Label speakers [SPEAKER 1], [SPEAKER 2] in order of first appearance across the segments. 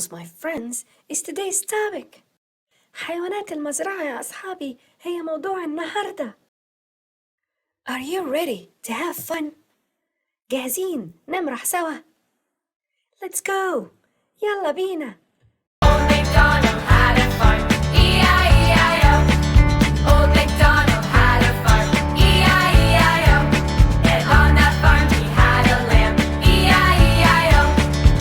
[SPEAKER 1] animals, my friends, is today's topic. حيوانات المزرعة يا أصحابي هي موضوع النهاردة. Are you ready to have fun? جاهزين نمرح سوا؟ Let's go! يلا بينا!
[SPEAKER 2] Old MacDonald had a farm, E-I-E-I-O. Old MacDonald had a farm, E-I-E-I-O. And on that farm he had a lamb, E-I-E-I-O.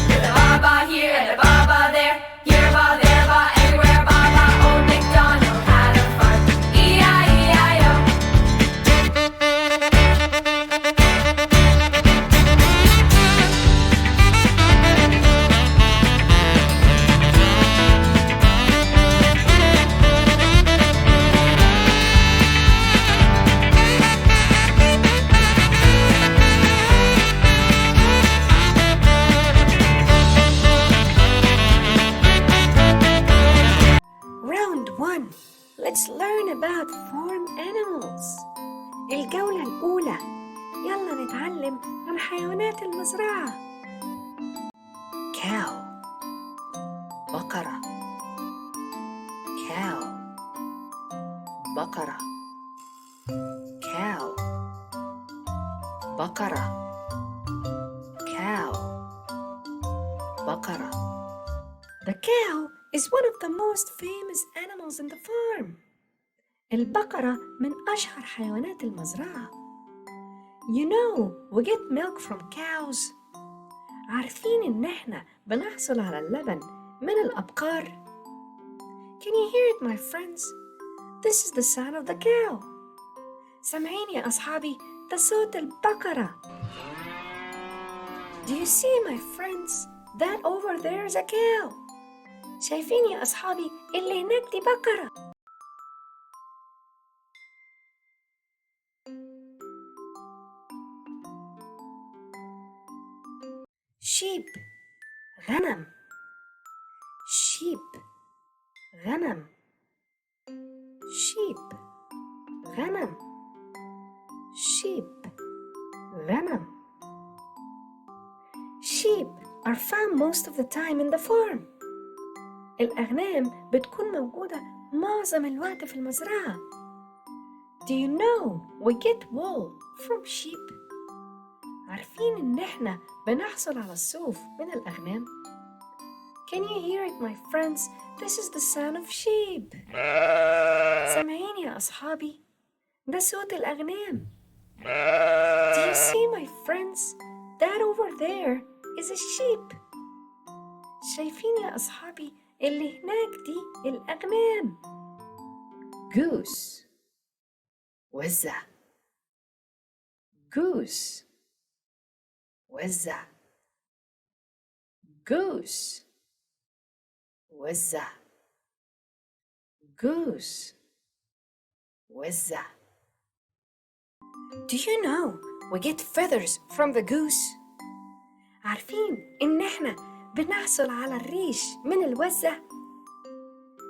[SPEAKER 2] With a ba-ba here and a ba-ba there, here a ba, there a ba, everywhere a ba-ba. Old MacDonald had a farm, E-I-E-I-O.
[SPEAKER 1] Round 1. Let's learn about farm animals. الجولة الأولى. يلا نتعلم عن حيوانات المزرعة. cow بقرة. cow بقرة. cow بقرة. cow بقرة. The cow is one of the most famous animals in the farm. البقرة من أشهر حيوانات المزرعة. You know, we get milk from cows. عارفين إن إحنا بنحصل على اللبن من الأبقار؟ Can you hear it, my friends? This is the sound of the cow. سامعين يا أصحابي؟ ده صوت البقرة. Do you see, my friends? That over there is a cow. شايفين يا أصحابي اللي هناك دي بقرة. sheep غنم. sheep غنم. sheep غنم. sheep غنم. sheep are found most of the time in the farm. الأغنام بتكون موجودة معظم الوقت في المزرعة. Do you know we get wool from sheep? عارفين إن إحنا بنحصل على الصوف من الأغنام؟ Can you hear it, my friends? This is the sound of sheep. سامعين يا أصحابي؟ ده صوت الأغنام. Do you see, my friends? That over there is a sheep. شايفين يا أصحابي اللي هناك دي الأغنام. goose وزة. goose وزة. goose وزة. goose وزة. Do you know we get feathers from the goose? عارفين إن إحنا بنحصل على الريش من الوزة؟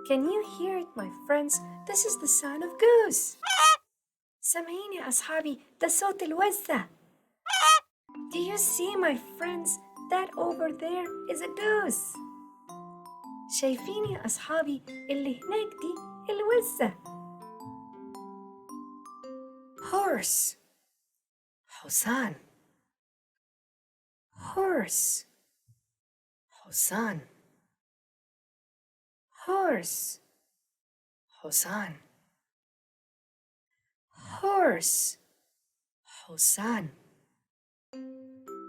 [SPEAKER 1] Can you hear it, my friends? This is the sound of goose. سامعين يا أصحابي ده صوت الوزة. Do you see, my friends? That over there is a goose. شايفين يا أصحابي اللي هناك دي الوزة. horse حصان. horse حصان. horse حصان. horse حصان.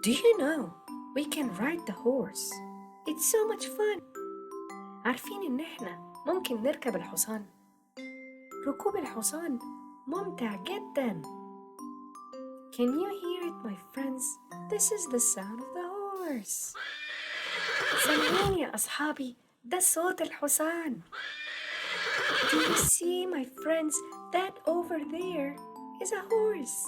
[SPEAKER 1] Do you know we can ride the horse? It's so much fun. عارفين إن إحنا ممكن نركب الحصان؟ ركوب الحصان ممتع جدا. Can you hear it, my friends? This is the sound of the horse. سامعين يا أصحابي ده صوت الحصان. Do you see, my friends? That over there is a horse.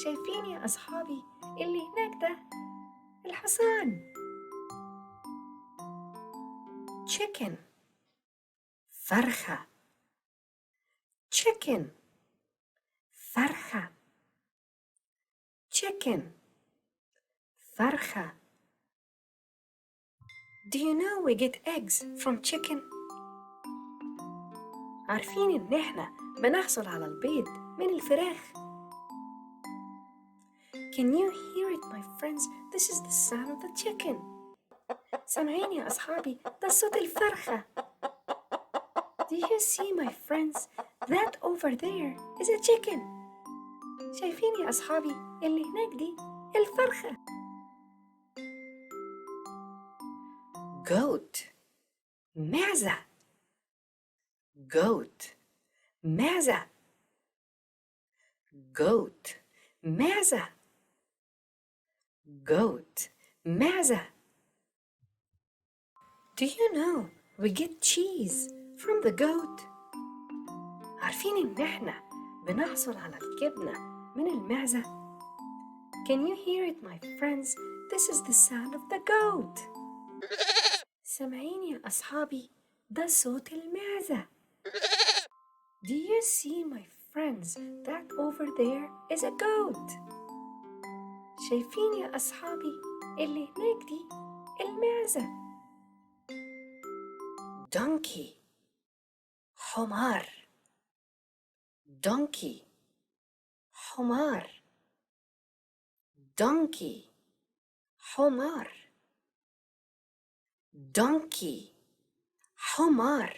[SPEAKER 1] شايفين يا أصحابي اللي هناك ده الحصان. chicken فرخة. chicken فرخة. chicken فرخة. Do you know we get eggs from chicken? عارفين إن إحنا بنحصل على البيض من الفراخ؟ Can you hear it, my friends? This is the sound of the chicken. سامعين يا أصحابي؟ ده صوت الفرخة. Do you see, my friends? That over there is a chicken. شايفين يا أصحابي اللي هناك دي الفرخة. Goat. معزة. Goat. معزة. Goat. معزة. Goat. معزة. Do you know we get cheese from the goat? عارفين إن إحنا بنحصل على الجبنة من المعزة؟ Can you hear it, my friends? This is the sound of the goat. سامعين يا أصحابي؟ ده صوت المعزة. Do you see, my friends, that over there is a goat? شايفين يا أصحابي اللي هناك دي المعزة. Donkey. حمار. Donkey. حمار. Donkey. حمار. Donkey. حمار.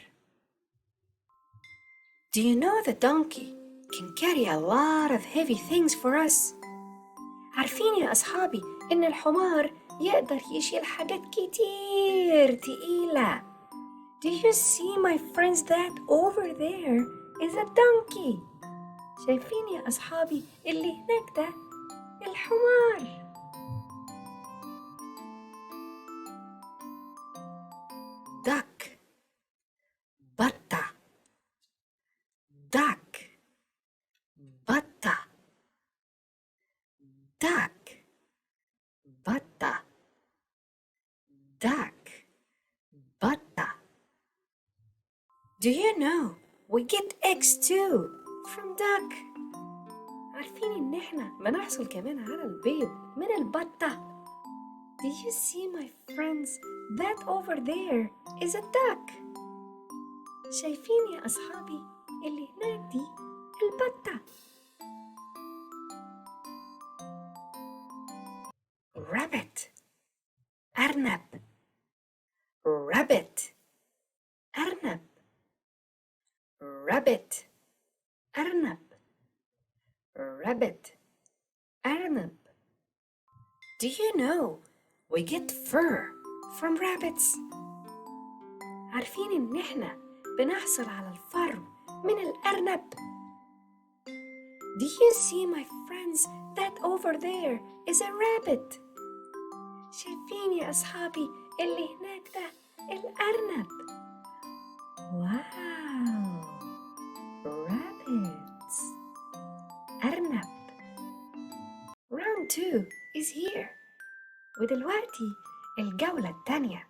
[SPEAKER 1] Do you know the donkey can carry a lot of heavy things for us? عارفين يا أصحابي إن الحمار يقدر يشيل حاجات كتير تقيلة. Do you see, my friends, that over there is a donkey? شايفين يا أصحابي اللي هناك ده الحمار. duck. بطة. duck. بطة. duck. بطة. duck. بطة. Do you know we get eggs too from duck? عارفين إن إحنا بنحصل كمان على البيض من البطة. Do you see, my friends, that over there is a duck? شايفين يا أصحابي اللي هناك دي البطة. rabbit. أرنب. rabbit. أرنب. rabbit. أرنب. rabbit. أرنب. Do you know we get fur from rabbits? عارفين إن إحنا بنحصل على الفرو من الأرنب. Do you see, my friends, that over there is a rabbit? شايفين يا أصحابي اللي هناك ده الأرنب. واو. rabbits. أرنب. round 2 is here. ودلوقتي الجولة التانية.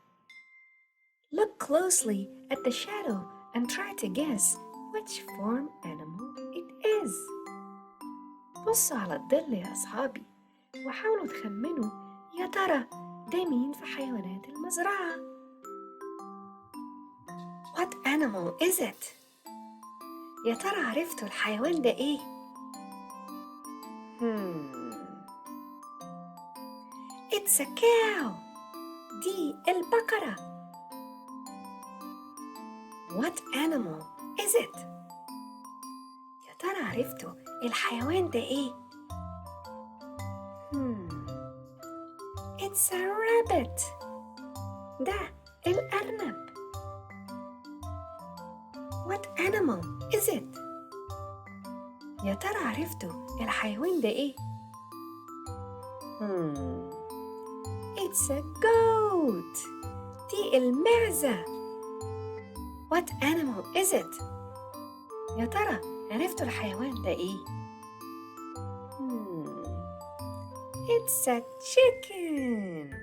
[SPEAKER 1] Look closely at the shadow and try to guess which farm animal it is. بصوا على الظل يا أصحابي وحاولوا تخمنوا يا ترى ده مين في حيوانات المزرعة. What animal is it? يا ترى عرفتوا الحيوان ده إيه؟ It's a cow. دي البقرة. What animal is it? يا ترى عرفتوا الحيوان ده إيه؟ It's a rabbit. ده الأرنب. What animal is it? يا ترى عرفتوا الحيوان ده إيه؟ It's a goat. دي المعزة. What animal is it? يا ترى عرفتوا الحيوان ده إيه؟ It's a chicken.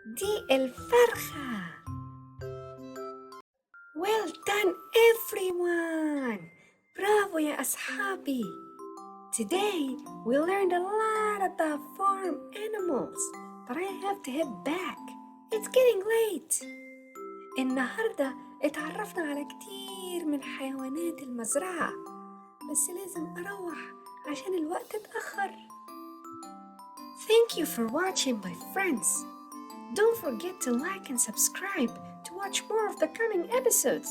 [SPEAKER 1] دي الفرخة. Well done everyone. برافو يا أصحابي. Today we learned a lot about farm animals, but I have to head back. it's getting late. النهاردة اتعرفنا على كتير من حيوانات المزرعة، بس لازم أروح عشان الوقت اتأخر. Thank you for watching, my friends. Don't forget to like and subscribe to watch more of the coming episodes.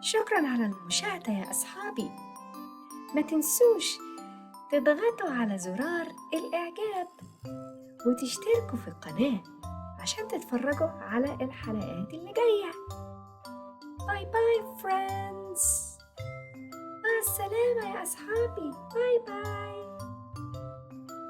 [SPEAKER 1] شكراً على المشاهدة يا أصحابي. ما تنسوش تضغطوا على زرار الإعجاب وتشتركوا في القناة عشان تتفرجوا على الحلقات اللي جاية. باي باي friends. مع السلامة يا أصحابي. باي باي.